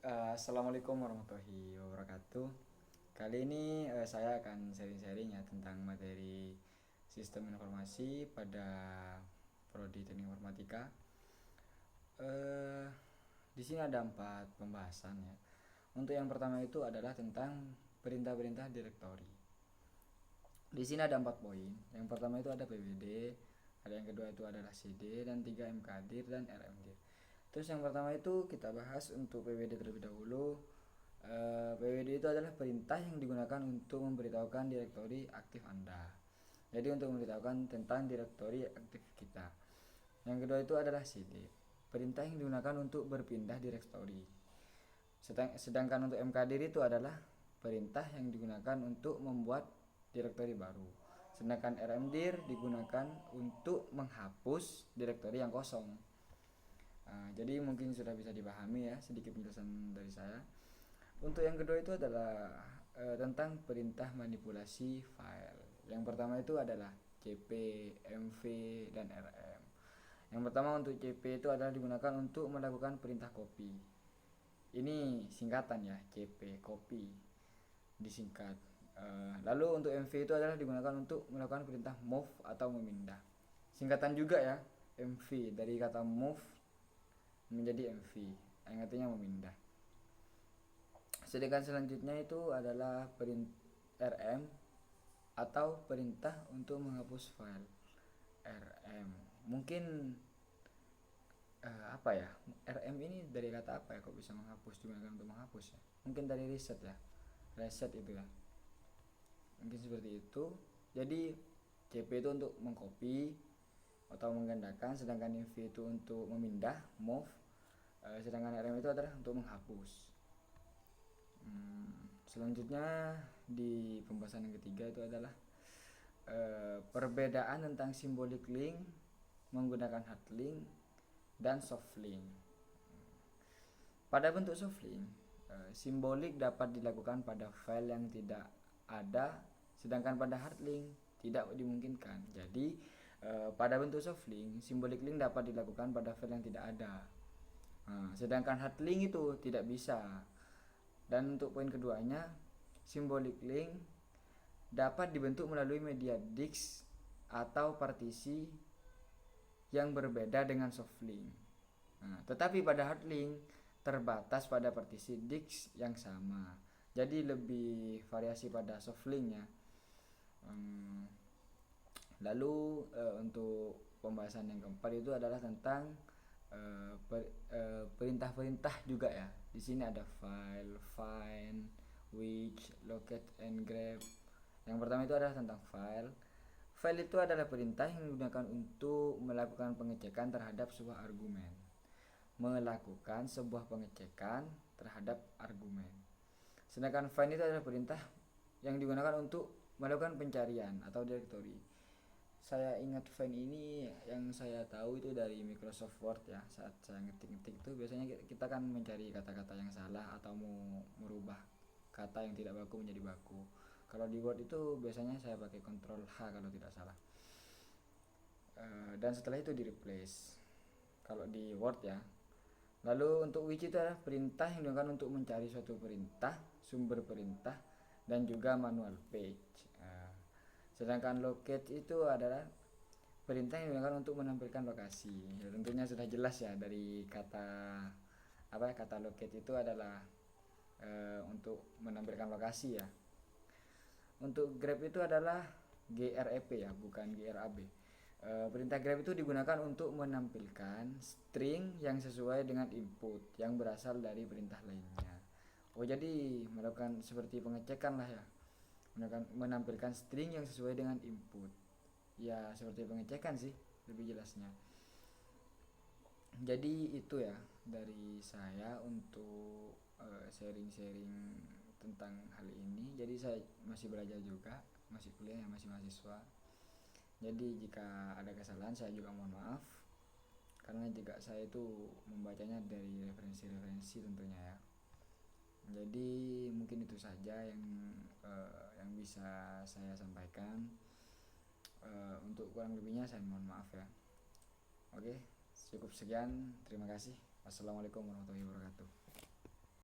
Assalamualaikum warahmatullahi wabarakatuh. Kali ini saya akan sharing-sharing ya tentang materi sistem informasi pada prodi Teknik Informatika. Eh, di sini ada 4 pembahasan ya. Untuk yang pertama itu adalah tentang perintah-perintah direktori. Di sini ada 4 poin. Yang pertama itu ada PWD, ada yang kedua itu adalah CD, dan 3 MKdir dan RMdir. Terus yang pertama itu kita bahas untuk PWD terlebih dahulu. PWD itu adalah perintah yang digunakan untuk memberitahukan direktori aktif Anda. Jadi untuk memberitahukan tentang direktori aktif kita. Yang kedua itu adalah CD, perintah yang digunakan untuk berpindah direktori. Sedangkan untuk MKdir itu adalah perintah yang digunakan untuk membuat direktori baru. Sedangkan RMdir digunakan untuk menghapus direktori yang kosong. Jadi mungkin sudah bisa dipahami ya sedikit penjelasan dari saya. Untuk yang kedua itu adalah tentang perintah manipulasi file. Yang pertama itu adalah CP, MV, dan RM. Yang pertama untuk CP itu adalah digunakan untuk melakukan perintah copy. Ini singkatan ya, CP, copy disingkat. Lalu untuk MV itu adalah digunakan untuk melakukan perintah move atau memindah. Singkatan juga ya, MV dari kata move menjadi MV, yang artinya memindah. Sedangkan selanjutnya itu adalah RM atau perintah untuk menghapus file. RM mungkin apa ya, RM ini dari kata apa ya, kok bisa menghapus, digunakan untuk menghapus ya, mungkin dari reset ya, reset itu ya, mungkin seperti itu. Jadi CP itu untuk mengcopy atau menggandakan, sedangkan MV itu untuk memindah, move, sedangkan RM itu adalah untuk menghapus. Selanjutnya di pembahasan yang ketiga itu adalah perbedaan tentang symbolic link menggunakan hard link dan soft link. Pada bentuk soft link, simbolik dapat dilakukan pada file yang tidak ada, sedangkan pada hard link tidak dimungkinkan. Jadi pada bentuk soft link, symbolic link dapat dilakukan pada file yang tidak ada. Sedangkan hard link itu tidak bisa. Dan untuk poin keduanya, symbolic link dapat dibentuk melalui media disk atau partisi yang berbeda dengan soft link. Tetapi pada hard link terbatas pada partisi disk yang sama. Jadi lebih variasi pada soft link ya. Lalu untuk pembahasan yang keempat itu adalah tentang perintah-perintah juga ya. Di sini ada file, find, which, locate, and grab. Yang pertama itu adalah tentang file. File itu adalah perintah yang digunakan untuk melakukan pengecekan terhadap sebuah argumen. Melakukan sebuah pengecekan terhadap argumen. Sedangkan find itu adalah perintah yang digunakan untuk melakukan pencarian atau directory. Saya ingat find ini yang saya tahu itu dari Microsoft Word ya. Saat saya ngetik-ngetik itu biasanya kita kan mencari kata-kata yang salah atau mau merubah kata yang tidak baku menjadi baku. Kalau di Word itu biasanya saya pakai Ctrl H kalau tidak salah. Dan setelah itu di replace kalau di Word ya. Lalu untuk which itu adalah perintah yang digunakan untuk mencari suatu perintah, sumber perintah, dan juga manual page. Sedangkan locate itu adalah perintah yang digunakan untuk menampilkan lokasi. Ya, tentunya sudah jelas ya dari kata kata locate itu adalah untuk menampilkan lokasi ya. Untuk grab itu adalah grep ya, bukan grab. Perintah grab itu digunakan untuk menampilkan string yang sesuai dengan input yang berasal dari perintah lainnya. Jadi melakukan seperti pengecekan lah ya, menampilkan string yang sesuai dengan input ya, seperti pengecekan sih lebih jelasnya. Jadi itu ya dari saya untuk sharing-sharing tentang hal ini. Jadi saya masih belajar juga, masih kuliah ya, masih mahasiswa. Jadi jika ada kesalahan saya juga mohon maaf, karena juga saya itu membacanya dari referensi-referensi tentunya ya. Jadi mungkin itu saja yang bisa saya sampaikan. Untuk kurang lebihnya saya mohon maaf ya. Oke, cukup sekian. Terima kasih. Wassalamualaikum warahmatullahi wabarakatuh.